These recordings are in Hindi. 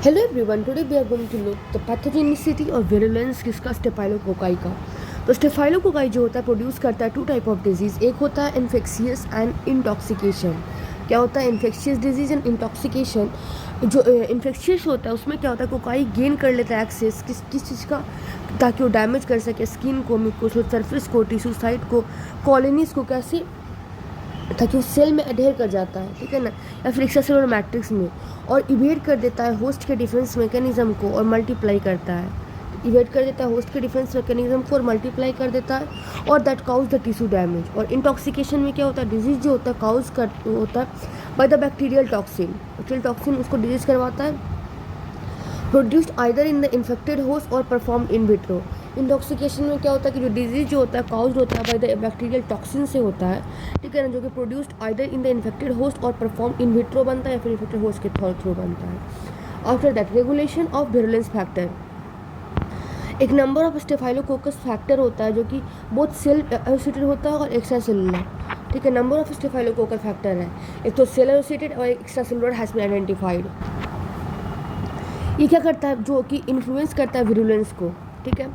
Hello everyone, today we are going to look the pathogenicity और virulence किसका स्टेफाइलोकोकाई का। तो स्टेफाइलोकोकाई जो होता है प्रोड्यूस करता है टू टाइप ऑफ डिजीज़, एक होता है इन्फेक्शियस एंड इंटॉक्सिकेशन। क्या होता है इन्फेक्शियस डिजीज़ एंड इंटॉक्सिकेशन? जो इन्फेक्शियस होता है उसमें क्या होता है कोकाई गेन कर लेता है एक्सेस किस चीज़ का, ताकि वो डैमेज कर सके स्किन को, म्यूकोसल सरफेस को, टिश्यू साइट को, कॉलोनीज को, कैसे ताकि वो सेल में अडेयर कर जाता है, ठीक है ना, या फिर एक्स्ट्रासेलुलर मैट्रिक्स में, और इवेट कर देता है होस्ट के डिफेंस मैकेनिज्म को और मल्टीप्लाई करता है। इवेट कर देता है होस्ट के डिफेंस मैकेनिज्म को और मल्टीप्लाई कर देता है, और that causes the tissue damage. और इंटॉक्सिकेशन में क्या होता है, डिजीज़ जो होता है काउज कर होता है बाय द बैक्टीरियल टॉक्सिन उसको डिजीज़ करवाता है, produced either in the infected host और परफॉर्म इन विट्रो। इंटॉक्सिकेशन में क्या होता है कि जो डिजीज जो होता है काउज होता है बाय द बैक्टीरियल टॉक्सिन से होता है, ठीक है ना, जो कि produced either in the infected host और परफॉर्म इन विट्रो बनता है या फिर इन्फेक्टेड होस्ट के थ्रू बनता है। After that regulation of virulence factor, एक नंबर ऑफ स्टेफाइलोकोकस फैक्टर होता है जो कि बहुत सेल एसोसिएटेड होता है और एक्स्ट्रा सेलुलर, ठीक है। नंबर ऑफ स्टेफाइलोकोकस फैक्टर है, एक तो सेल एसोसिएटेड और extra cellular has been identified. ये क्या करता है, जो कि इन्फ्लुएंस करता है विरुलेंस को, ठीक है।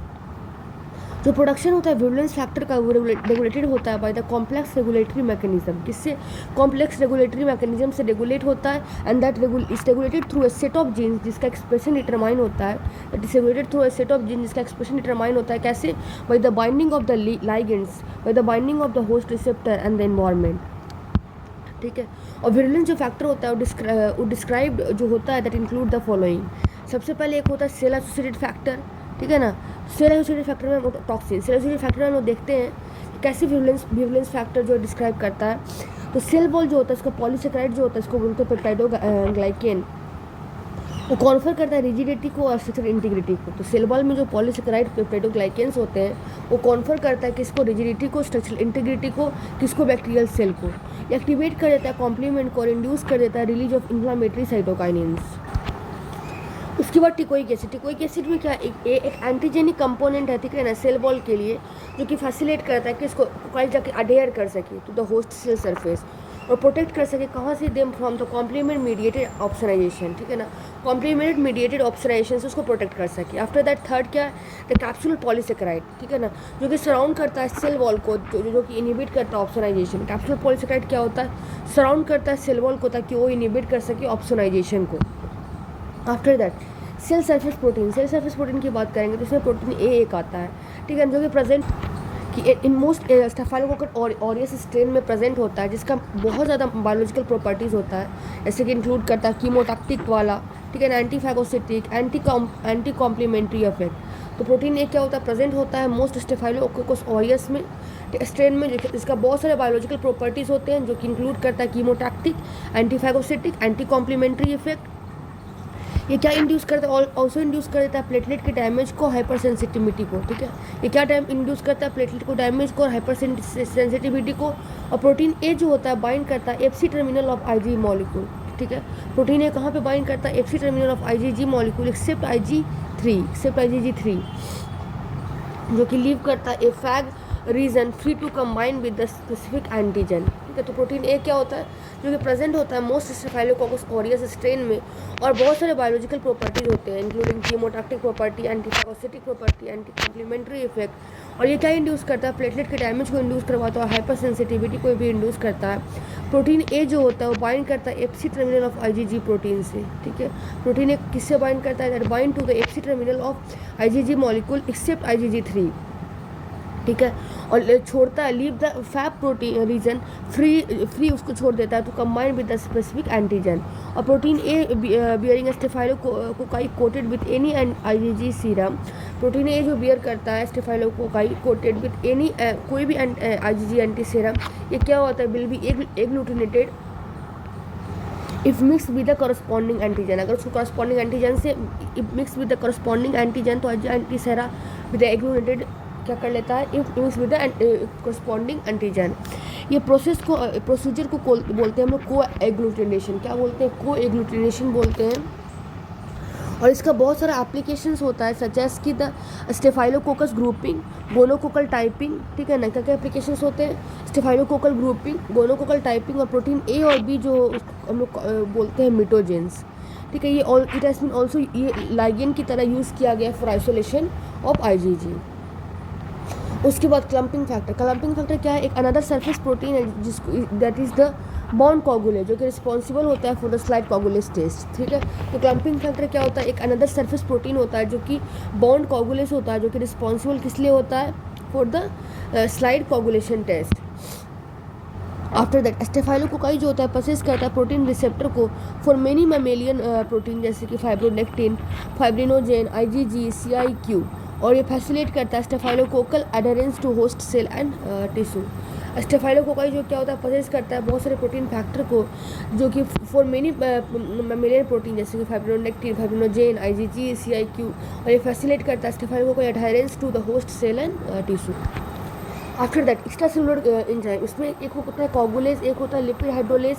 जो प्रोडक्शन होता है विरुलेंस फैक्टर का वो रेगुलेटेड होता है by the complex regulatory mechanism, किससे, कॉम्प्लेक्स रेगुलेटरी मैकेनिज्म से रेगुलेट होता है, and that is regulated through a set of genes जिसका एक्सप्रेशन डिटरमाइन होता है, that is regulated through a set of genes जिसका एक्सप्रेशन डिटरमाइन होता है, कैसे, by the binding of the ligands, by the binding of the host receptor and the environment, ठीक है। और विरुलेंस जो फैक्टर होता है वो डिस्क्राइब्ड जो होता है दैट इंक्लूड द फॉलोइंग। सबसे पहले एक होता है सेल एसोसिएटेड फैक्टर, ठीक है ना। सेल एसोसिएटेड फैक्टर में टॉक्सिन, सेल एसोसिएटेड फैक्टर में हम लोग देखते हैं कैसे विरुलेंस फैक्टर जो डिस्क्राइब करता है। तो सेल वॉल जो होता है इसका पॉलीसेकेराइड जो होता है इसको बोलते हैं पेप्टाइडोग्लाइकेन, वो कॉन्फर करता है रिजिडिटी को और स्ट्रक्चरल इंटीग्रिटी को। तो सेल वॉल में जो पॉलीसेकेराइड पेप्टाइडोग्लाइकेन्स होते हैं वो कॉन्फर करता है किसको, रिजिडिटी को, स्ट्रक्चरल इंटीग्रिटी को, किसको, बैक्टीरियल सेल को। एक्टिवेट कर देता है कॉम्प्लीमेंट को और इंड्यूस कर देता है रिलीज ऑफ इन्फ्लामेटरी साइटोकाइनिन्स। उसके बाद टिकोइक एसिड में क्या एक एंटीजेनिक कंपोनेंट है, ठीक है ना, सेल वॉल के लिए, जो कि फैसिलेट करता है कि इसको कोई जाके अडेयर कर सके to the host cell surface और प्रोटेक्ट कर सके कहाँ से, them from the complement mediated opsonisation, ठीक है ना, कॉम्प्लीमेंट मीडिएटेड ऑप्सनाइजेशन से उसको प्रोटेक्ट कर सके। आफ्टर दैट थर्ड क्या है, द कैप्सूल पॉलीसेकेराइड, ठीक है ना, जो कि सराउंड करता है सेल वॉल को, जो कि इनिबिट करता है ऑप्सनाइजेशन। कैप्सूल पॉलीसेकेराइड क्या होता है, सराउंड करता है सेल वॉल को ताकि वो इनिबिट कर सके ऑप्सनाइजेशन को। After that cell surface protein की बात करेंगे तो इसमें प्रोटीन एक आता है, ठीक है, जो कि प्रेजेंट कि in most staphylococcus aureus strain में प्रेजेंट होता है, जिसका बहुत ज़्यादा बायोलॉजिकल प्रॉपर्टीज़ होता है, जैसे कि इंक्लूड करता है कीमोटैक्टिक वाला, ठीक है, anti phagocytic, anti complementary effect. तो प्रोटीन एक क्या होता है, प्रेजेंट होता है मोस्ट स्टेफाइलोकोकस ऑरियस में स्ट्रेन में, जिसका बहुत सारे बायोलॉजिकल प्रॉपर्टीज़ होते हैं, जो कि इंक्लूड करता है chemotactic, anti phagocytic, anti complementary effect. ये क्या इंड्यूस करता है, ऑल्सो इंड्यूस कर देता है प्लेटलेट के डैमेज को, हाइपर सेंसिटिविटी को, ठीक है। ये क्या इंड्यूस करता है, प्लेटलेट को डैमेज को और हाइपर सेंसिटिविटी को। और प्रोटीन ए जो होता है बाइंड करता है FC terminal of Ig molecule, ठीक है। प्रोटीन ए कहाँ पे बाइंड करता है, FC terminal of IgG molecule except आईजीजी3, जो कि लीव करता है a Fab region free to combine with the specific antigen, ठीक है। तो प्रोटीन ए क्या होता है, जो कि प्रेजेंट होता है मोस्ट स्टेफाइलोकोकस ऑरियस स्ट्रेन में, और बहुत सारे बायोलॉजिकल प्रॉपर्टीज होते हैं including chemotactic property, anti phagocytic property, anti complementary effect. और ये क्या इंड्यूस करता है, प्लेटलेट के डैमेज को इंड्यूस करवाता है, हाइपर सेंसिटिविटी को भी इंड्यूस करता है। प्रोटीन ए जो होता है वो बाइंड करता है FC terminal of IgG protein से, ठीक है। प्रोटीन ए किससे बाइंड करता है, that bind to the FC terminal of IgG molecule except आईजीजी3, ठीक है। और छोड़ता है leave the Fab protein region free उसको छोड़ देता है to combine with the specific antigen. और protein A bearing staphylococci coated with any IgG serum, protein A जो बियर करता है स्टेफाइलोकोकाई कोटेड विद एनी कोई भी आईजीजी एंटी सीरम, ये क्या होता है, will be agglutinated if mix with the corresponding antigen. अगर उसको करस्पॉन्डिंग एंटीजन से mix with the corresponding antigen तो एंटी सेरा विद एग्लूटिनेटेड क्या कर लेता है, if mix with the corresponding antigen. ये प्रोसीजर को बोलते हैं हम लोग को एग्लूटिनेशन, क्या बोलते हैं, को एग्लूटिनेशन बोलते हैं। और इसका बहुत सारा एप्लीकेशंस होता है सच एज कि the staphylococcus grouping, gonococcal typing, ठीक है ना। क्या क्या एप्लीकेशंस होते हैं, स्टेफाइलोकोकल ग्रुपिंग, गोनोकोकल टाइपिंग, और प्रोटीन ए और बी जो हम लोग बोलते हैं मिटोजेंस, ठीक है। ये इट हैज़ बीन ऑल्सो ये लाइगेंड की तरह यूज़ किया गया फॉर आइसोलेशन ऑफ IgG। उसके बाद क्लम्पिंग फैक्टर क्या है? एक अनदर सरफेस प्रोटीन है जिसको that is the bond coagulate, जो कि रिस्पॉन्सिबल होता है for the slide coagulase test, ठीक है। तो क्लम्पिंग फैक्टर क्या होता है? एक अनदर सरफेस प्रोटीन होता है जो कि बॉन्ड कोगुलेस होता है, जो कि रिस्पॉन्सिबल किस लिए होता है? For the slide coagulation test. After that staphylococci जो होता है पसेस करता है प्रोटीन रिसेप्टर को फॉर मेनी मैमेलियन प्रोटीन जैसे कि फाइब्रोनेक्टिन, फाइब्रिनोजेन, IgG, CIQ, और ये फैसिलिटेट करता है staphylococcal adherence to host cell and tissue. Staphylococci जो क्या होता है पसेस करता है बहुत सारे प्रोटीन फैक्टर को जो कि फॉर मेनी मैमेलियन प्रोटीन जैसे कि फाइब्रोनेक्टिन, फाइब्रिनोजेन, IgG, CIQ, और ये फैसिलिटेट करता है staphylococci adherence to the host cell and tissue. After that extra cellular enzyme, इसमें एक होता है कोगुलेज, एक होता है लिपिड हाइड्रोलेज,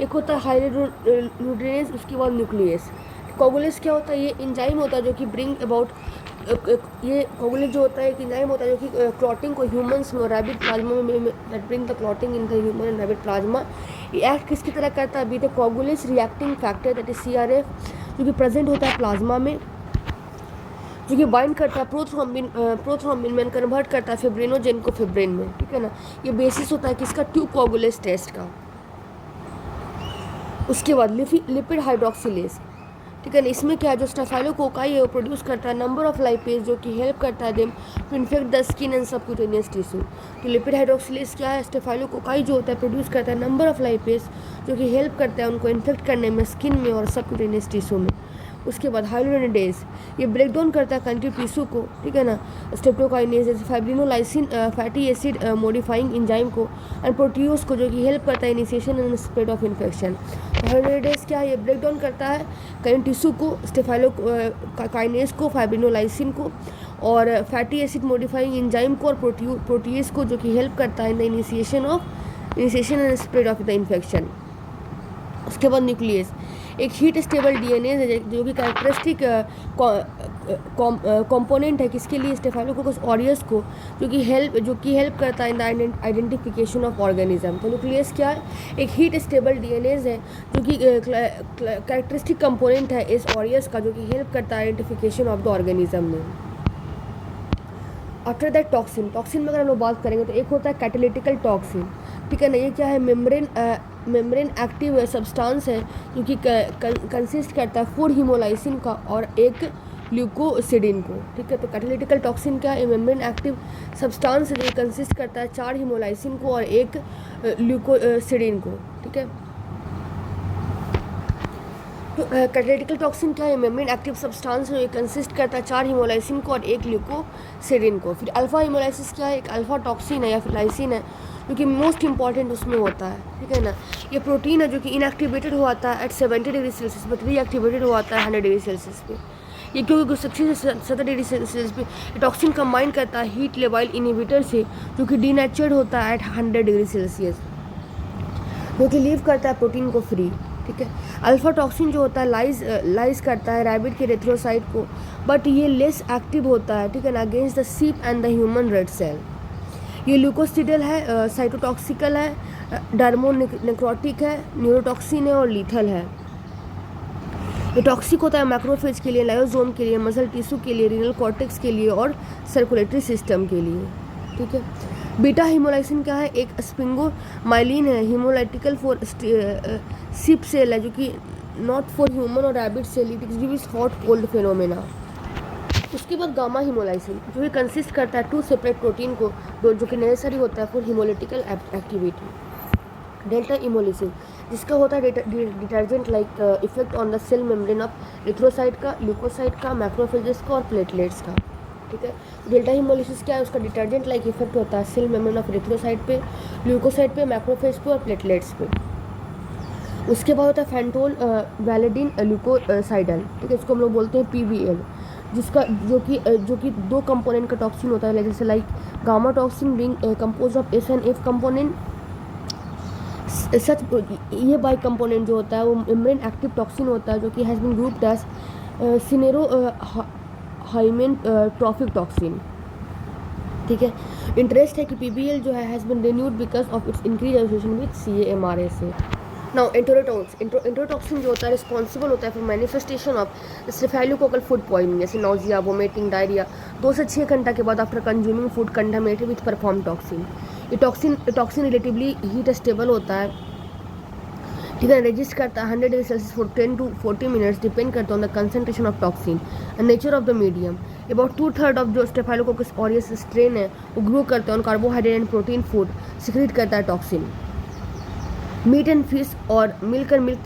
एक होता है हाइड्रोजनेज, उसके बाद न्यूक्लियस। कोगुलेज क्या होता है? ये एंजाइम होता है जो कि ब्रिंग अबाउट ये कोगुलेज जो होता है एक एंजाइम होता है जो कि क्लॉटिंग को ह्यूमंस में रैबिट प्लाज्मा में that bring the clotting in the human and rabbit plasma. ये एक्ट किसकी तरह करता है? अभी the coagulase reacting factor that is CRF, जो कि प्रेजेंट होता है प्लाज्मा में, जो कि बाइंड करता है प्रोथ्रोम्बिन में कन्वर्ट करता है फिब्रिनोजेन को फिब्रिन में, ठीक है ना। ये बेसिस होता है किसका? ट्यूब कोगुलेज टेस्ट का। उसके बाद लिपिड हाइड्रोक्सिलेज, ठीक है ना। इसमें क्या है? जो स्टेफाइलोकोकाई है वो प्रोड्यूस करता है नंबर ऑफ लाइपेज जो कि हेल्प करता है them to infect the skin and subcutaneous tissue. तो लिपिड हाइड्रोक्सिलेज क्या है? स्टेफाइलोकोकाई जो होता है प्रोड्यूस करता है नंबर ऑफ लाइपेज जो कि हेल्प करता है उनको इन्फेक्ट करने में स्किन में और सबक्यूटेनियस टिश्यू में। उसके बाद हाइलोनेडेज, ये ब्रेक डाउन करता है कनेक्टिव टिश्यू को, ठीक है ना। स्ट्रेप्टोकाइनेज जैसे fibrinolysin fatty acid modifying enzyme को, एंड प्रोटियोस को जो कि हेल्प करता है initiation and spread of infection. Hyaluronidase क्या है? ये ब्रेक डाउन करता है कनेक्टिव टिश्यू को, स्टेफाइलोकाइनेज को, फाइब्रिनोलाइसिन को, और फैटी एसिड मॉडिफाइंग एंजाइम को, और प्रोटीज को, जो कि हेल्प करता है in the initiation and spread of the infection. उसके बाद न्यूक्लियस, एक हीट स्टेबल DNA है जो कि कैरेक्टरिस्टिक कंपोनेंट है किसके लिए? स्टेफाइलोकोकस ऑरियस को, जो कि हेल्प करता है in the identification of organism. तो न्यूक्लियस क्या है? एक हीट स्टेबल DNA है जो कि कैरेक्टरिस्टिक कंपोनेंट है इस ऑरियस का, जो कि हेल्प करता है आइडेंटिफिकेशन ऑफ द ऑर्गेनिज्म में। आफ्टर दैट टॉक्सिन में अगर हम लोग बात करेंगे तो एक होता है कैटालिटिकल टॉक्सिन, ठीक है ना। ये क्या है? मेम्ब्रेन एक्टिव सब्सटेंस है जो कि कंसिस्ट करता है 4 हीमोलाइसिन का और एक ल्यूकोसिडिन को, ठीक है। तो कैटालिटिकल टॉक्सिन क्या है? मेम्ब्रेन एक्टिव सब्सटेंस है जो कंसिस्ट करता है 4 हीमोलाइसिन को और एक ल्यूकोसिडिन को, ठीक है। तो कैटालिटिकल टॉक्सिन क्या है? मेम्ब्रेन एक्टिव सब्सटेंस है, ये कंसिस्ट करता है 4 हीमोलाइसिन को और एक ल्यूकोसिडिन को। फिर अल्फा हीमोलाइसिस क्या है? एक अल्फा टॉक्सिन है या फिर लाइसिन है जो कि मोस्ट इंपॉर्टेंट उसमें होता है, ठीक है ना। ये प्रोटीन है जो कि इनएक्टिवेटेड हुआ था एट 70 डिग्री सेल्सियस पे, रीएक्टिवेटेड हुआ था 100 डिग्री सेल्सियस पे। ये क्योंकि 60 से 70 डिग्री सेल्सियस पे टॉक्सिन कंबाइन करता है हीट लेवल इनहिबिटर से, जो कि डीनेचर्ड होता है एट 100 डिग्री सेल्सियस, जो कि लीव करता है प्रोटीन को फ्री, ठीक है। अल्फा टॉक्सिन जो होता है लाइज करता है रैबिट के रेथ्रोसाइट को, बट ये लेस एक्टिव होता है, ठीक है ना, against the sheep and the human red cell. ये ल्यूकोसिडल है, साइटोटॉक्सिकल है, डर्मोनेक्रोटिक है, न्यूरोटॉक्सिन है और लीथल है। ये टॉक्सिक होता है मैक्रोफेज के लिए, लायोसोम के लिए, मसल टिश्यू के लिए, रीनल कॉर्टेक्स के लिए और सर्कुलेटरी सिस्टम के लिए, ठीक है। बीटा हीमोलाइसिन क्या है? एक स्पिंगोमाइलिन है, हीमोलाइटिकल फॉर सिप सेल है, जो कि नॉट फॉर ह्यूमन और rabbit cell, it exhibits hot cold phenomena. उसके बाद गामा हीमोलाइसिन जो कि कंसिस्ट करता है 2 सेपरेट प्रोटीन को, जो कि नेसेसरी होता है for haemolytical activity. Delta haemolysin जिसका होता है detergent like effect on the cell membrane of erythrocyte का, ल्यूकोसाइट का, मैक्रोफेजेस का और प्लेटलेट्स का, ठीक है। डेल्टा हीमोलिसिस क्या है? उसका डिटर्जेंट लाइक इफेक्ट होता है सेल मेम्ब्रेन ऑफ एरिथ्रोसाइट पे, ल्यूकोसाइट पे, मैक्रोफेज पे और प्लेटलेट्स पे। उसके बाद होता है फैंटोल वैलिडिन ल्यूकोसाइडल, ठीक है, इसको हम लोग बोलते हैं PBL, जिसका जो कि 2 कंपोनेंट का टॉक्सिन होता है, जैसे like gamma toxin being compose of S and F component. Such ये बाई कंपोनेंट जो होता है वो मेम्ब्रेन एक्टिव टॉक्सिन होता है, जो कि has been grouped as synergohymenotropic toxin, ठीक है। इंटरेस्ट है कि PBL जो है has been renewed because of its increase association with CAMRSA। Now enterotoxin जो होता है रिस्पॉन्सिबल होता है for manifestation of staphylococcal food poisoning, जैसे नोजिया, वोमिटिंग, डायरिया 2 से 6 घंटा के बाद after consuming food contaminated with perform toxin. ये टॉक्सिन रिलेटिवली हीट स्टेबल होता है, ठीक है, रजिस्ट करता है 100 degree celsius for 10 to 40 minutes, depend करता है on the concentration of toxin and nature of the medium. About 2/3 of जो स्टेफाइलोकोकस ऑरियस स्ट्रेन है वो ग्रो करता है on carbohydrate and protein food, secrete करता है टॉक्सिन। मीट एंड फिश और milk and milk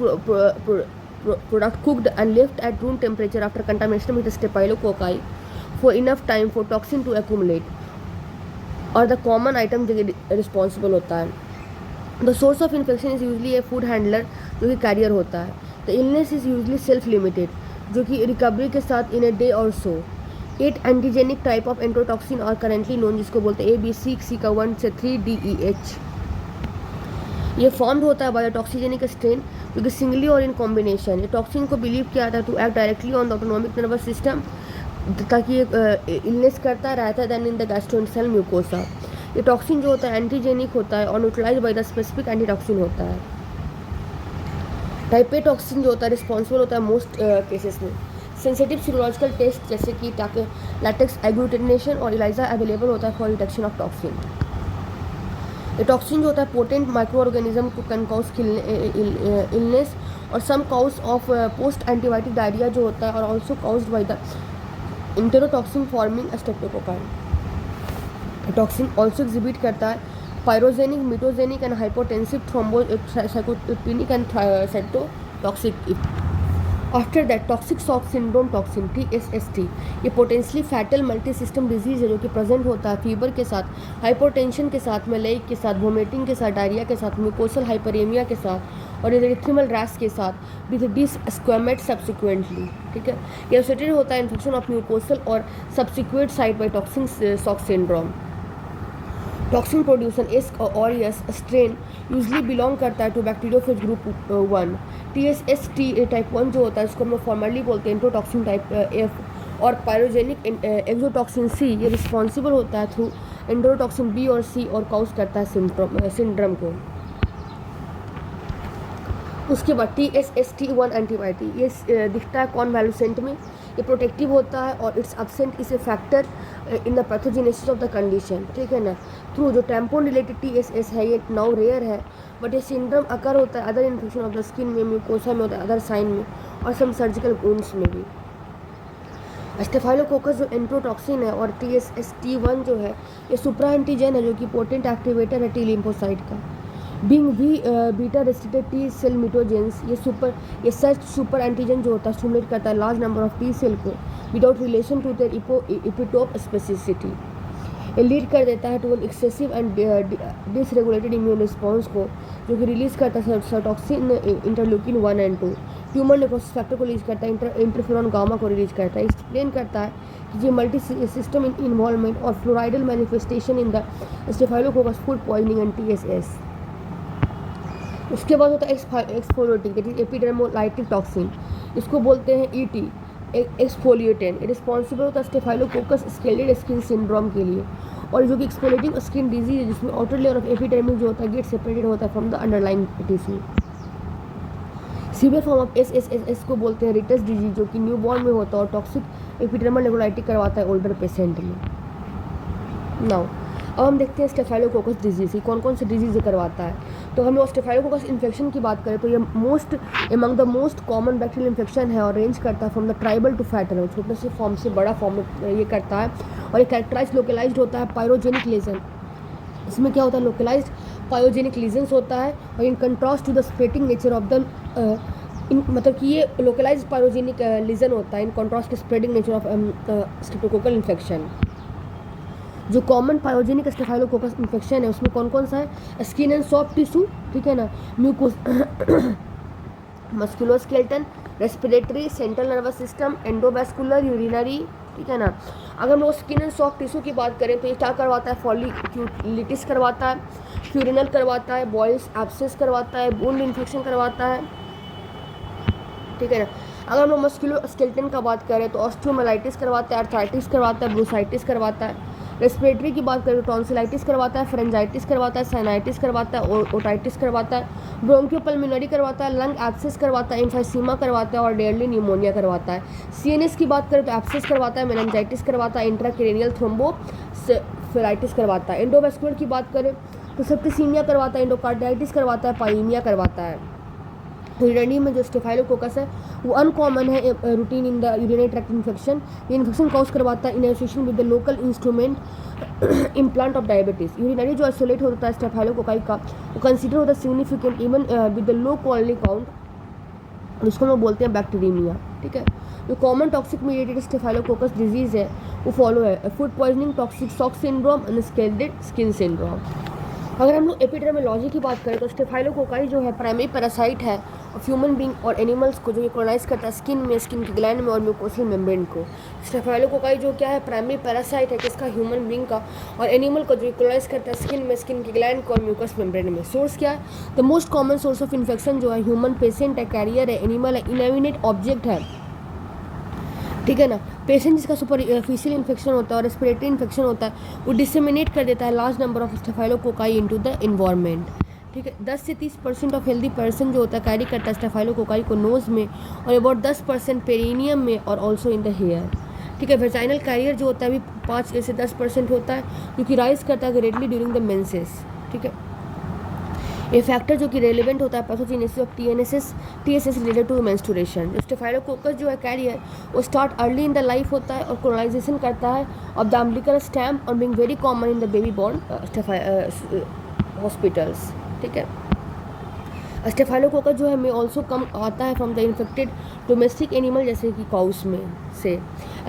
product cooked and left at room temperature after contamination with staphylococci for enough time for toxin to accumulate, और द कॉमन आइटम जो रिस्पॉन्सिबल होता है। The source of infection is usually a food handler जो कि कैरियर होता है। The illness is usually self limited जो कि रिकवरी के साथ इन ए डे और सो। 8 एंटीजेनिक टाइप ऑफ एंट्रोटॉक्सिन और करेंटली नोन, जिसको बोलते हैं ABC, सी का 1 से 3, DEH। ये फॉर्म्ड होता है बाय टॉक्सिजेनिक स्ट्रेन जो कि सिंगली और इन कॉम्बिनेशन। ये टॉक्सिन को बिलीव किया जाता है to act directly on the autonomic nervous system, ताकि ये इलनेस करता रहता है than in the gastrointestinal mucosa. ये टॉक्सिन जो होता है एंटीजेनिक होता है और neutralize by the specific antitoxin होता है। टाइप ए टॉक्सिन जो होता है रिस्पॉन्सिबल होता है मोस्ट केसेस में। सेंसिटिव सीरोलॉजिकल टेस्ट जैसे कि लैटेक्स एग्लूटिनेशन और इलाइजा अवेलेबल होता है फॉर डिटेक्शन ऑफ टॉक्सिन। ये टॉक्सिन जो होता है पोटेंट माइक्रो ऑर्गेनिज्म को कैन कॉज इलनेस और some cause of post antibiotic diarrhoea जो होता है, और also caused by the enterotoxin forming streptococci. Toxin also exhibit करता है pyrogenic, mitogenic and hypotensive thrombocytopenic and cytotoxic. After that toxic shock syndrome toxin TSST, ये potentially fatal multi system disease है जो कि प्रेजेंट होता है फीवर के साथ, हाइपोटेंशन के साथ, मलेरिया के साथ, वोमिटिंग के साथ, डायरिया के साथ, म्यूकोसल हाइपरेमिया के साथ और इरिथ्रिमल रैश के साथ विद डिसस्क्वेमेट सब्सिक्वेंटली, ठीक है। ये एसोसिएटेड होता है इन्फेक्शन ऑफ म्यूकोसल और subsequent site by toxin shock syndrome. Toxin producer S aureus strain usually belong करता है to bacteriophage group 1। TSST type 1 जो होता है इसको हम लोग फॉर्मली बोलते हैं एंट्रोटॉक्सिन टाइप F, और पायरोजेनिक एक्सोटॉक्सिन C ये रिस्पॉन्सिबल होता है थ्रू एंट्रोटॉक्सिन B और C और कॉज करता है सिंड्रोम को। उसके बाद TSST1 एंटीबायोटिक ये दिखता है कॉन्वैल्यूसेंट में, ये प्रोटेक्टिव होता है और it's absent is a factor in the pathogenesis of the condition, ठीक है ना। थ्रू जो टैम्पोन रिलेटेड TSS है ये नाउ रेयर है, बट ये सिंड्रोम अकर होता है other infection of the skin में, म्यूकोसा में होता है, अदर साइन में और सम सर्जिकल वुंड्स में भी। स्टेफाइलोकोकस जो एंट्रोटॉक्सिन है और TSST1 जो है ये सुप्रा एंटीजन है जो कि पोटेंट एक्टिवेटर है टी लिम्फोसाइट का। Being beta restricted T cell mitogens, ये सर्च सुपर एंटीजन जो होता है स्टिमुलेट करता है large number of T cell को without relation to their epitope specificity. ये लीड कर देता है to an excessive and dysregulated immune response को जो कि रिलीज करता है cytokines interleukin 1 and 2। Tumour necrosis factor को रिलीज करता है, इंटरफेरॉन गामा को रिलीज करता है। एक्सप्लेन करता है कि ये मल्टी सिस्टम इन्वॉल्वमेंट और florid manifestation in the staphylococcus food poisoning and TSS। उसके बाद होता है exfoliating, that is epidermolytic toxin, इसको बोलते हैं ET एक्सफोलिएटेंट। रिस्पॉन्सिबल होता है स्टेफाइलोकोकस स्केलेड स्किन सिंड्रोम के लिए, और जो कि एक्सफोलिएटिंग स्किन डिजीज है जिसमें आउटर लेयर ऑफ एपिडर्मिस जो होता है गेट सेपरेटेड होता है from the underlying tissue. Severe form of SSS को बोलते हैं रिटस डिजीज जो कि न्यूबॉर्न में होता है और टॉक्सिक एपिडर्मल नेक्रोलाइटिक करवाता है ओल्डर पेशेंट में। नाउ अब हम देखते हैं स्टेफाइलोकोकस डिजीज़ की कौन कौन से डिजीज़ करवाता है। तो हम लोग स्टेफाइलोकोकस इन्फेक्शन की बात करें तो ये among the most common bacterial infection है और रेंज करता है from the trivial to fatal, छोटे से फॉर्म से बड़ा फॉर्म ये करता है, और ये कैरेक्टराइज लोकलाइज्ड होता है पायरोजेनिक लीजन। इसमें क्या होता है लोकलाइज्ड पायोजेनिक लीजन्स होता है, और in contrast to the spreading nature of the मतलब कि ये लोकलाइज पायरोजेनिक लीजन होता है in contrast to spreading nature of streptococcal infection. जो कॉमन पायोजेनिक स्टेफाइलोकोकस इन्फेक्शन है उसमें कौन कौन सा है, स्किन एंड सॉफ्ट टिश्यू, ठीक है ना, mucous musculoskeleton, respiratory, central nervous system, endovascular, urinary, ठीक है ना। अगर हम लोग स्किन एंड सॉफ्ट टिश्यू की बात करें तो ये क्या करवाता है, फॉलिक्यूलिटिस करवाता है, फ्यूरिनल करवाता है, बॉयल्स एब्सेस करवाता है, वुंड इन्फेक्शन करवाता है, ठीक है ना। अगर हम लोग मस्कुलोस्केलेटन का बात करें तो ऑस्टियोमाइलाइटिस करवाता है, आर्थराइटिस करवाता है, ब्रूसाइटिस करवाता है, रेस्पिरेटरी की बात करें तो टॉन्सिलाइटिस करवाता है, फेरेंजाइटिस करवाता है, साइनाइटिस करवाता है, ओटाइटिस करवाता है, ब्रोंकियोपल्मोनरी करवाता है, लंग एब्सेस करवाता है, एम्फाइसीमा करवाता है और डेयरली न्यूमोनिया करवाता है। सीएनएस की बात करें तो एब्सेस करवाता है, मेनिंजाइटिस करवाता है, इंट्राक्रेनियल थ्रोम्बोफिलाइटिस करवाता है। एंडोवेस्कुलर की बात करें तो सेप्टिसीमिया करवाता है, एंडोकार्डाइटिस करवाता है, पाइमिया करवाता है। यूरिनरी में जो स्टेफाइलोकोकस है वो अनकॉमन है routine in the urinary tract infection. ये इन्फेक्शन कॉज करवाता है in association with the local instrument implant of diabetes. Urinary जो आइसोलेट होता है स्टेफाइलोकोकाई का वो कंसिडर होता है significant even with the low colony count, उसको हम बोलते हैं बैक्टीरियमिया। ठीक है, जो common toxic mediated staphylococcus disease है वो फॉलो है food poisoning, toxic shock syndrome and scalded skin syndrome. अगर हम लोग एपिडेमियोलॉजी की बात करें तो स्टेफाइलोकोकाई जो है प्राइमरी पैरासाइट है ऑफ ह्यूमन बींग और एनिमल्स को, जो ये कॉलोनाइज करता है स्किन में, स्किन की ग्लैंड में और म्यूकोसल मेम्ब्रेन को। स्टेफाइलोकोकाई जो क्या है प्राइमरी पैरासाइट है किसका, ह्यूमन बींग का, और एनिमल को जो ये कॉलोनाइज करता है स्किन में, स्किन की ग्लैंड को और म्यूकस मेम्ब्रेन में। सोर्स क्या है, the most common source of infection जो है ह्यूमन पेशेंट है, कैरियर है, एनिमल है, इनएविनेट ऑब्जेक्ट है। ठीक है ना, पेशेंट जिसका सुपरफिशियल इन्फेक्शन होता है और रेस्पिरेटरी इन्फेक्शन होता है वो डिसेमिनेट कर देता है large number of staphylococci into the environment. ठीक है, 10 से 30% ऑफ हेल्दी पर्सन जो होता है कैरी करता है स्टेफाइलोकोकाई को नोज़ में और अबाउट 10% पेरिनियम में और ऑल्सो इन द हेयर। ठीक है, वेजाइनल कैरियर जो होता है अभी 5 से 10% होता है जो कि राइज करता है ग्रेटली ड्यूरिंग द मेंसेस। ठीक है, ये फैक्टर जो कि रेलिवेंट होता है pathogenesis of TSS related to menstruation. जो स्टेफाइलोकोकस जो है कैरियर वो start early in the life होता है और कोलोनाइजेशन करता है ऑफ द अम्बिलिकल स्टैम्प और being very common in the baby born hospitals. ठीक है, स्टेफाइलोकोकस जो है में ऑल्सो कम आता है from the infected domestic animal जैसे कि काउस में से।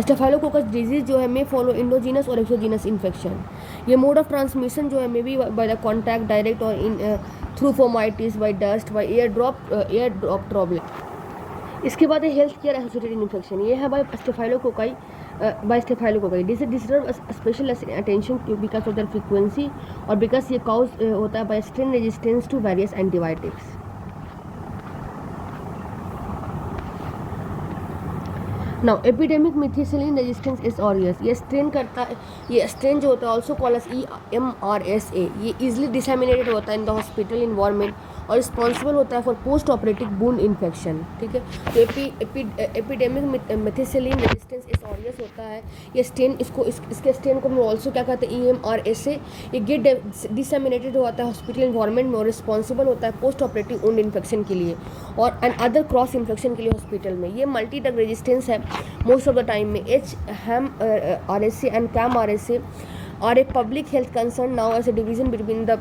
स्टेफाइलोकोकस डिजीज जो है में फॉलो इंडोजीनस और एक्सोजीनस इन्फेक्शन। ये मोड ऑफ ट्रांसमिशन जो है may be by the contact direct और in through fomites, by dust, by air drop droplet. इसके बाद है हेल्थ केयर एसोसिएटेड इन्फेक्शन। ये है by staphylococci this deserve special attention because of their frequency और बिकॉज ये कॉज होता है by strain resistance to various antibiotics. Now epidemic methicillin resistance is aureus. ये स्ट्रेन करता है, ये स्ट्रेन जो होता है ऑल्सो कॉल एज EMRSA। ये इजिली डिसेमिनेटेड होता है इन द हॉस्पिटल इन्वायरमेंट और रिस्पॉन्सिबल होता है for post operative wound infection. ठीक है, तो epidemic methicillin resistance is aureus होता है ये स्ट्रेन, इसके स्ट्रेन को हम ऑल्सो क्या कहते हैं EMRSA। ये गेट डिसेमिनेटेड होता है हॉस्पिटल इन्वायरमेंट में और रिस्पॉन्सिबल होता है पोस्ट ऑपरेटिव वुंड इन्फेक्शन के लिए और एंड अदर क्रॉस इन्फेक्शन के लिए हॉस्पिटल में। ये मल्टी ड्रग रेजिस्टेंस है मोस्ट ऑफ द टाइम में। HAM-RSA and CAM-RSA are a public health concern now as a division between the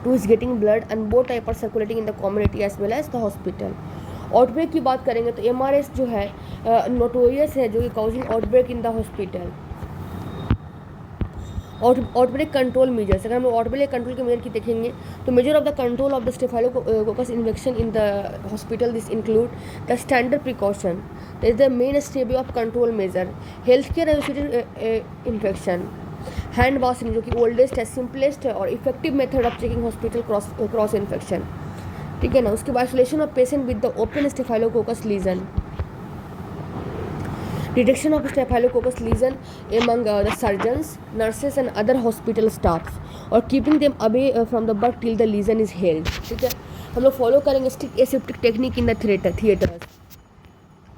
two is getting blood and both type are circulating in the community as well as the hospital. Outbreak की बात करेंगे तो MRS जो है नोटोरियस है जो कि causing outbreak in the hospital. Outbreak control measures, अगर हम आउटब्रेक कंट्रोल के मेजर की देखेंगे तो measure of the control of the staphylococcus infection in the hospital this include the standard precaution that is the main step of control measure. Health care associated infection, hand washing जो कि ओल्डेस्ट है, सिंपलेस्ट है और effective method of checking hospital cross infection. ठीक है ना, उसके बाद isolation of patient with the open staphylococcus lesion, detection of staphylococcus lesion among the surgeons, nurses and other hospital staffs और keeping them away from the berth till the lesion is healed. ठीक है, हम लोग फॉलो करेंगे strict aseptic technique in the theatres.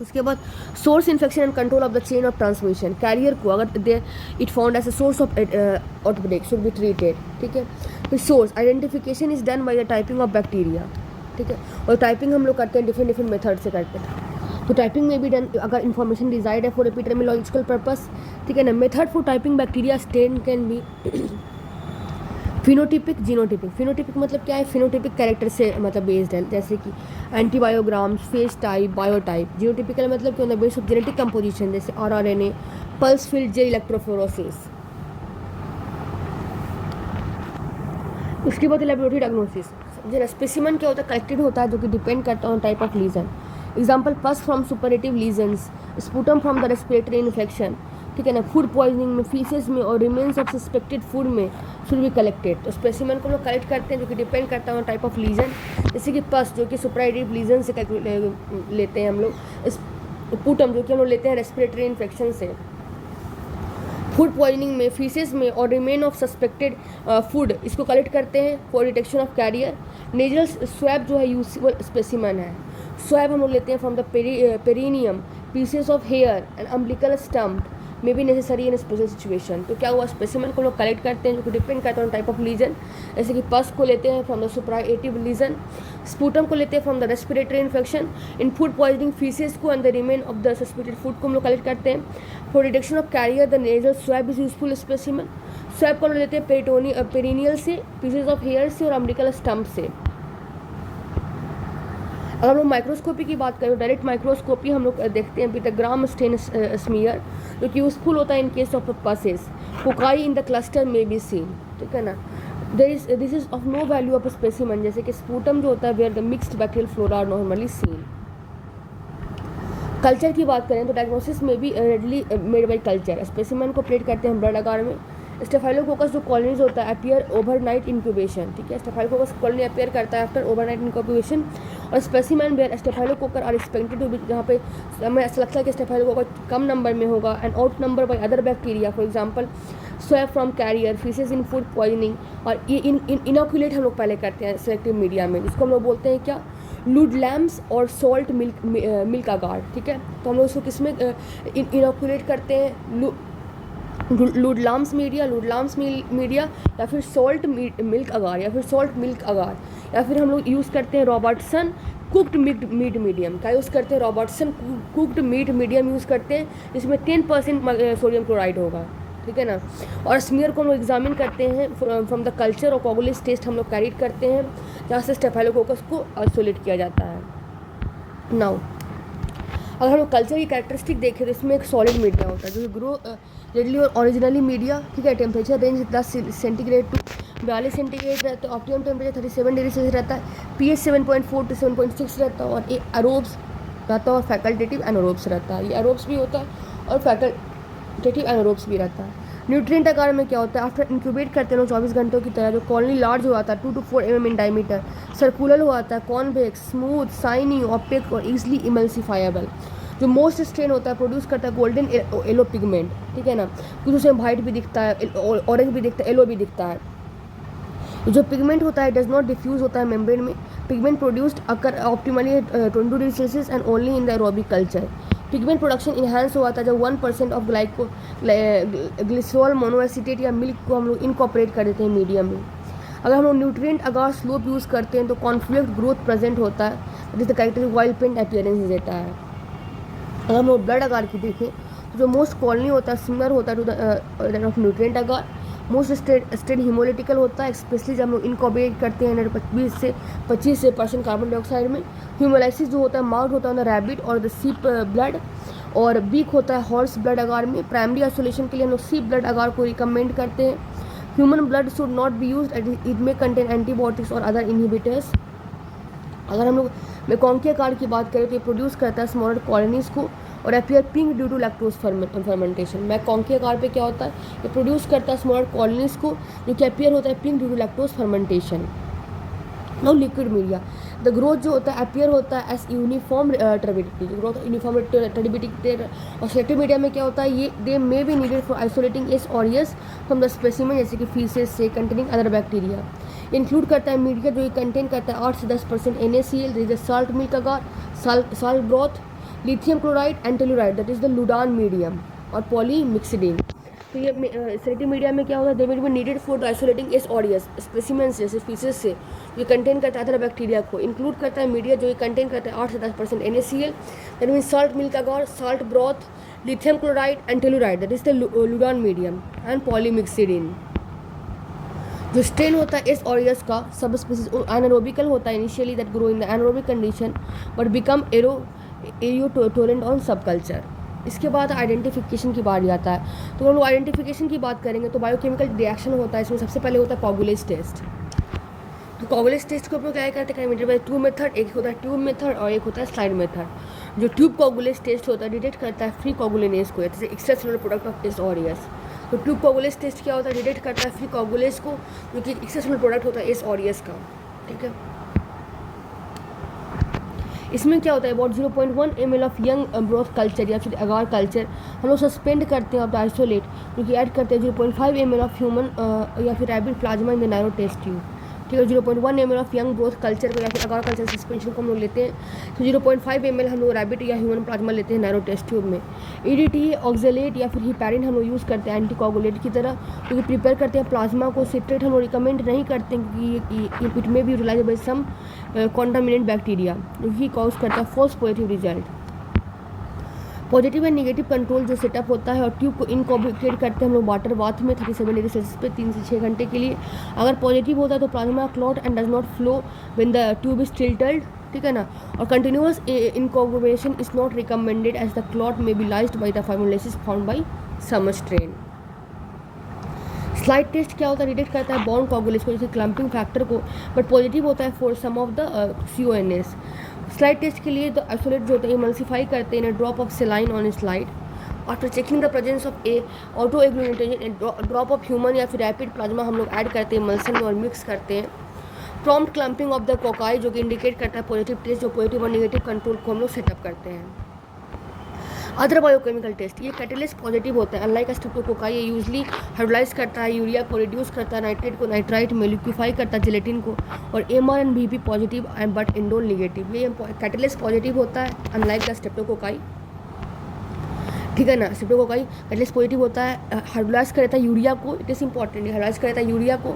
उसके बाद source infection and control of the chain of transmission. Carrier को अगर they it found as a source of outbreak should be treated. ठीक है, फिर source identification is done by the typing of bacteria. ठीक है, और टाइपिंग हम लोग करते हैं डिफरेंट मेथड से करते हैं। तो टाइपिंग में भी डन अगर इन्फॉर्मेशन डिजाइड है फॉर एपिडेमियोलॉजिकल पर्पस। ठीक है ना, method for typing bacteria strain can be phenotypic, genotypic. Phenotypic मतलब क्या है, फिनोटिपिक कैरेक्टर से मतलब बेस्ड है जैसे कि एंटीबायोग्राम्स, फेस टाइप, बायोटाइप। जीनोटिपिकल मतलब कि on the base of genetic composition जैसे RRNA, pulse field jail electrophoresis. उसके बाद लेबोरेटरी डायग्नोसिस, जो स्पेसिमेन क्या होता है कलेक्टेड होता है जो कि डिपेंड करता है on type of lesion. Example pus from suppurative lesions, sputum from the respiratory infection. ठीक है ना, फूड पॉइजनिंग में, फीसेस में और रिमेन्स ऑफ सस्पेक्टेड फूड में शुड बी कलेक्टेड। तो स्पेसिमेन को हम लोग कलेक्ट करते हैं जो कि डिपेंड करता है टाइप ऑफ लीजन, जैसे कि पस जो कि सुपरेटिव लीजन से लेते हैं हम लोग, स्पूटम जो कि हम लोग लेते हैं रेस्पिरेटरी इन्फेक्शन से, फूड पॉइजनिंग में फीसेस में और रिमेन ऑफ सस्पेक्टेड फूड इसको कलेक्ट करते हैं for detection of carrier. Nasal swab जो है यूजफुल स्पेसिमन है। स्वैब हम लोग लेते हैं from the perineum, pieces of hair and umbilical stump may be necessary in special situation. तो क्या हुआ, स्पेसिमन को लोग कलेक्ट करते हैं जो कि डिपेंड करता है टाइप ऑफ लीजन, जैसे कि पस को लेते हैं from the suppurative lesion, sputum को लेते हैं from the respiratory infection. In food poisoning faeces को and the remain of the suspected food को हम लोग कलेक्ट करते हैं for detection of carrier. The nasal swab is useful specimen. Swab को लेते हैं पेरिनियल से, पीसेस ऑफ हेयर से और अम्बिलिकल स्टम्प से। अगर हम लोग माइक्रोस्कोपी की बात करें, डायरेक्ट माइक्रोस्कोपी हम लोग देखते हैं पिटाग्राम स्टेन स्मीयर, जो कि यूजफुल होता है in case of pus. Cocci in the cluster may be seen, ठीक है ना। This is of no value of specimen, जैसे कि स्पूटम जो होता है where the mixed bacterial flora are normally seen. Culture की बात करें तो डायग्नोसिस में भी readily made by culture. Specimen को प्लेट करते हैं ब्लड आकार में। स्टेफाइलोकोकस जो कॉलोनीज होता है अपियर ओवरनाइट इंक्यूबेशन, ठीक है। स्टेफाइलोकोकस कॉलोनी अपियर करता है आफ्टर ओवरनाइट इंक्यूबेशन। और specimen where staphylococci are expected to be, जहाँ पे हमें ऐसा लगता है कि स्टेफाइलोकोकर कम नंबर में होगा and outnumber by other bacteria, for example swab from carrier, faeces in food poisoning. और इनोकुलेट हम लोग पहले करते हैं सिलेक्टिव मीडिया में, जिसको हम लोग बोलते हैं क्या, लूड लैम्प्स और सॉल्ट मिल्क अगार, ठीक है। तो हम लोग इसको किस में इनोकुलेट करते हैं, लूडलाम्स मीडिया या फिर सॉल्ट मिल्क अगार या फिर सॉल्ट मिल्क अगार, या फिर हम लोग यूज़ करते हैं रॉबर्टसन कुक्ड मीट मीडियम। क्या यूज़ करते हैं, Robertson cooked meet medium use करते हैं, जिसमें 10% सोडियम क्लोराइड होगा, ठीक है ना। और स्मीयर को हम लोग एग्जामिन करते हैं फ्रॉम द कल्चर और कोगुलेस टेस्ट हम लोग कैरीड करते हैं, जहाँ से स्टेफाइलोकोकस को आइसोलेट किया जाता है। नाउ अगर हम लोग कल्चर की कैरेक्टरिस्टिक देखें तो इसमें एक सॉलिड मीडिया होता है जो ग्रो रेडली और ओरिजिनली मीडिया, ठीक है। Temperature range 10 centigrade to 42 centigrade रहता है। ऑप्टिमम टेम्परेचर 37 डिग्री सेल्सियस रहता है। pH 7.4 to 7.6 रहता है। और ये एरोब्स रहता है और फैकल्टेटिव एनारोब्स रहता है। ये एरोब्स भी होता है और फैकल्टेटिव एनारोब्स भी रहता है। न्यूट्रिएंट आकार में क्या होता है, आफ्टर इंक्यूबेट करते हैं 24 घंटों की तरह जो कॉलोनी लार्ज हो जाता है 2 to 4 mm in diameter, circular हो जाता है, कॉन्वेक्स, स्मूथ, साइनी, ऑपेक और ईजिली इमल्सिफाइबल। जो मोस्ट स्ट्रेन होता है प्रोड्यूस करता है गोल्डन येलो पिगमेंट, ठीक है ना। कुछ उसमें वाइट भी दिखता है, ऑरेंज भी दिखता है, येलो भी दिखता है। जो पिगमेंट होता है डज नॉट डिफ्यूज होता है मेम्ब्रेन में। Pigment produced occur optimally 20 degree Celsius and only in the aerobic culture. Pigment production enhance हुआ था जब 1% ऑफ ग्लिसरॉल मोनोएसिटेट या मिल्क को हम लोग इनकॉपरेट कर देते हैं मीडियम में। अगर हम लोग न्यूट्रिएंट अगर स्लोप यूज़ करते हैं तो कॉन्फ्लिक्ट ग्रोथ प्रेजेंट होता है, जिसका कैरेक्टरिस्टिक वाइल्ड पेंट अपीयरेंस देता है। अगर हम लोग ब्लड अगार की देखें तो जो मोस्ट कॉलोनी होता है सिमिलर होता है to the of nutrient agar. Most state haemolytical होता है, स्पेशली जब हम लोग इनकॉपरेट करते हैं 25% कार्बन डाइऑक्साइड में। ह्यूमोलाइसिस जो होता है माउथ होता है द रैबिट और द सीप ब्लड। और बीक होता है हॉर्स ब्लड अगार में। प्राइमरी आइसोलेशन के लिए हम लोग सीप ब्लड अगार को रिकमेंड करते हैं। Human blood should not be use, it में कंटेन एंटीबायोटिक्स और अदर इनहिबिटर्स। अगर हम लोग मेकॉन्की आकार की बात करें तो ये प्रोड्यूस करता है स्मॉलर कॉलोनीज को और appear pink due to lactose fermentation. MacConkey agar पे क्या होता है, ये प्रोड्यूस करता है स्मॉलर कॉलोनीज को जो कि अपियर होता है pink due to lactose fermentation. No liquid media, the growth जो होता है अपियर होता है as uniform turbidity, growth uniform turbidity. और सेलेक्टिव मीडिया में क्या होता है, ये they may be needed for isolating S aureus from the specimen, जैसे कि फीसेस से कंटेनिंग अदर बैक्टीरिया। इंक्लूड करता है मीडिया जो ये कंटेन करता है 8 से 10% NaCl, that is the salt milk agar, salt broth, lithium chloride and telluride, that is the Ludlam medium और पॉलीमिक्सिडीन। तो ये सेलेक्टिव मीडिया में क्या होता है, they may be needed for isolating S aureus specimens जैसे फीसेस से ये कंटेन करता है अदर बैक्टीरिया को। इंक्लूड करता है मीडिया जो ये कंटेन करता है 8 से 10% NaCl, that means salt milk agar, salt broth, lithium chloride and telluride, that is the Ludlam medium and polymyxin. जो स्ट्रेन होता है एस ऑरियस का सब स्पीसीज एनारोबिकल होता है initially, that grow in the anaerobic condition but become aerotolerant on subculture. इसके बाद आइडेंटिफिकेशन की बात आता है। तो हम लोग आइडेंटिफिकेशन की बात करेंगे तो बायोकेमिकल रिएक्शन होता है, इसमें सबसे पहले होता है कोगुलेस टेस्ट। तो कोगुलेस टेस्ट को हम लोग क्या करते हैं, 2 मेथड, एक होता है ट्यूब मेथड और एक होता है स्लाइड मेथड। जो ट्यूब कोगुलेस टेस्ट होता है डिटेक्ट करता है फ्री कोगुलिनेज को, जैसे extracellular product of S aureus. तो ट्यूब कोगुलेस टेस्ट क्या होता है, डिटेक्ट करता है फ्री कोगुलेस को जो कि एक्स्ट्रासेलुलर प्रोडक्ट होता है एस ऑरियस का, ठीक है। इसमें क्या होता है, about 0.1 ml of young broth culture या फिर अगार कल्चर हम लोग सस्पेंड करते हैं ऑफ द आइसोलेट, जो कि ऐड करते हैं 0.5 ml ऑफ ह्यूमन या फिर rabbit plasma in the narrow test tube. ठीक है, 0.1 ml of young growth culture को या फिर अगार कल्चर सस्पेंशन को हम लोग लेते हैं, तो 0.5 ml हम लोग रैबिट या ह्यूमन प्लाज्मा लेते हैं नैरो टेस्ट ट्यूब में। ईडीटी, ऑक्जेलेट या फिर हिपैरिन हम लोग यूज़ करते हैं एंटीकोगुलेट की तरह, क्योंकि प्रिपेयर करते हैं प्लाज्मा को। सिट्रेट हम लोग रिकमेंड नहीं करते हैं क्योंकि it may be utilize by some contaminant bacteria, जो कि कॉज करता है false positive result. Positive and negative control जो सेटअप होता है और ट्यूब को इनकॉर्पोरेट करते हैं हम लोग वाटर बाथ में 37 डिग्री सेल्सियस पे 3 से 6 घंटे के लिए। अगर पॉजिटिव होता है तो plasma clot and does not flow when the tube is tilted, ठीक है ना। और continuous incorporation is not recommended as the clot may be lysed by the fibrinolysis found by some strain. Slide test क्या होता है, डिटेक्ट करता है बॉन्ड कोगुलेशन को, जैसे क्लम्पिंग फैक्टर को, बट पॉजिटिव होता है for some of the CONS। Slide test के लिए तो आइसोलेट जो होता है इमल्सिफाई करते हैं drop of सेलाइन on slide. After checking the presence of A auto agglutination drop of human या फिर रैपिड प्लाज्मा हम लोग ऐड करते हैं इमल्सन में और मिक्स करते हैं। Prompt clumping of the cocci जो कि इंडिकेट करता है पॉजिटिव टेस्ट, जो पॉजिटिव और नेगेटिव कंट्रोल को हम लोग सेटअप करते हैं। अदर बायोकेमिकल टेस्ट, ये कैटेलिस्ट पॉजिटिव होता है, अनलाइक स्ट्रेप्टोकोकाई ये यूजली हाइड्रोलाइज करता है यूरिया को, रिड्यूस करता है नाइट्रेट को नाइट्राइट में, लिक्विफाई करता है जेलेटिन को। और MR and BP positive and but indole negative, ये कैटेलिस्ट पॉजिटिव होता है अनलाइक द स्ट्रेप्टोकोकाई, ठीक है ना। स्ट्रेप्टोकोकाई कैटेलिस्ट पॉजिटिव होता है, हाइड्रोलाइज कर देता है यूरिया को, इट इज़ इंपॉर्टेंट, हाइड्रोलाइज कर देता है यूरिया को,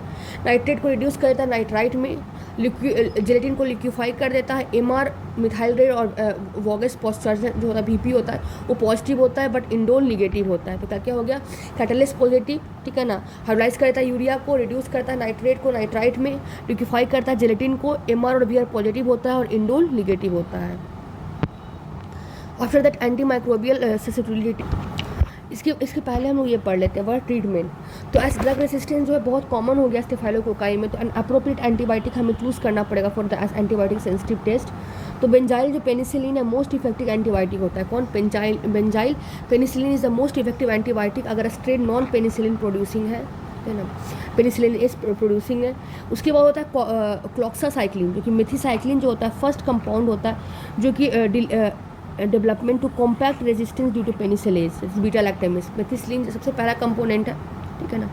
नाइट्रेट को रिड्यूस कर देता है नाइट्राइट में, जेलेटिन को लिक्विफाई कर देता है। MR मिथाइल रेड और वॉगस पॉस्चर्जन जो होता है BP होता है वो पॉजिटिव होता है बट इंडोल निगेटिव होता है। तो क्या क्या हो गया, कैटेलिस्ट पॉजिटिव, ठीक है ना, हाइड्रोलाइज कर देता है यूरिया को, रिड्यूस करता है नाइट्रेट को नाइट्राइट में, लिक्विफाई करता है जेलेटिन को। MR और VR पॉजिटिव होता है और इंडोल निगेटिव होता है। After that anti microbial susceptibility, इसके पहले हम लोग ये पढ़ लेते हैं वर्ड ट्रीटमेंट। तो एज ड्रग रेसिस्टेंस जो है बहुत कॉमन हो गया स्टेफाइलोकोकाई में, तो एन अप्रोप्रिएट एंटीबायोटिक हमें चूज़ करना पड़ेगा for the as antibiotic sensitive test. तो बेंजाइल जो पेनिसिलिन है मोस्ट इफेक्टिव एंटीबायोटिक होता है। कौन, benzyl penicillin is the most effective antibiotic अगर स्ट्रेन नॉन पेनिसिलिन प्रोड्यूसिंग है ना, पेनिसिलिन इज प्रोड्यूसिंग है। उसके बाद होता है क्लॉक्सासाइक्लिन, जो कि मेथिसाइक्लिन जो होता है फर्स्ट कंपाउंड होता है, जो कि development to compact resistance due to penicillinase, beta lactamase. Methicillin सबसे पहला कंपोनेंट है, ठीक है ना,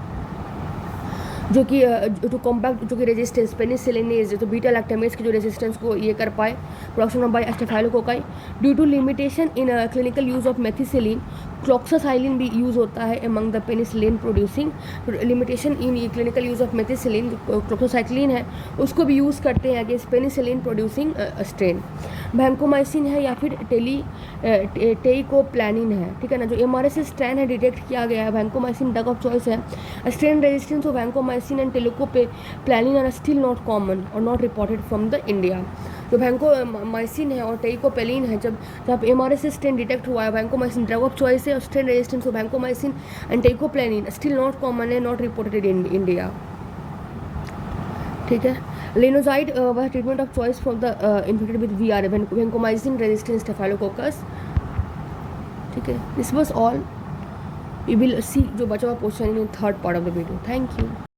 जो कि टू कॉम्पैक्ट जो कि रेजिस्टेंस पेनिसिलिनेज तो बीटा लैक्टेमेज की जो रेजिस्टेंस को ये कर पाए, production of by staphylococci. Due to limitation in clinical use of methicillin, cloxacillin भी यूज़ होता है among the penicillin producing. Limitation in clinical use of methicillin, cloxacillin है उसको भी यूज़ करते हैं against penicillin producing strain. Vancomycin है या फिर टेइकोप्लानिन है, ठीक है ना, जो MRSA स्ट्रेन है डिटेक्ट किया गया है। वैंकोमाइसिन ड्रग ऑफ चॉइस है। Strain resistance of vancomycin and teicoplanin are still not common और not reported from the India. जो वैंकोमाइसिन है और टेइकोपेलिन है, जब MRSA स्ट्रेन डिटेक्ट हुआ है, वैंकोमाइसिन ड्रग ऑफ चॉइस है और strain resistance of vancomycin and teicoplanin still not common है, नॉट रिपोर्टेड इन इंडिया, ठीक है। लेनोजाइड वह treatment of choice for the infected with VR vancomycin resistant staphylococcus, ठीक है। This was all, we will see जो बचा हुआ portion in third part of the video. Thank you.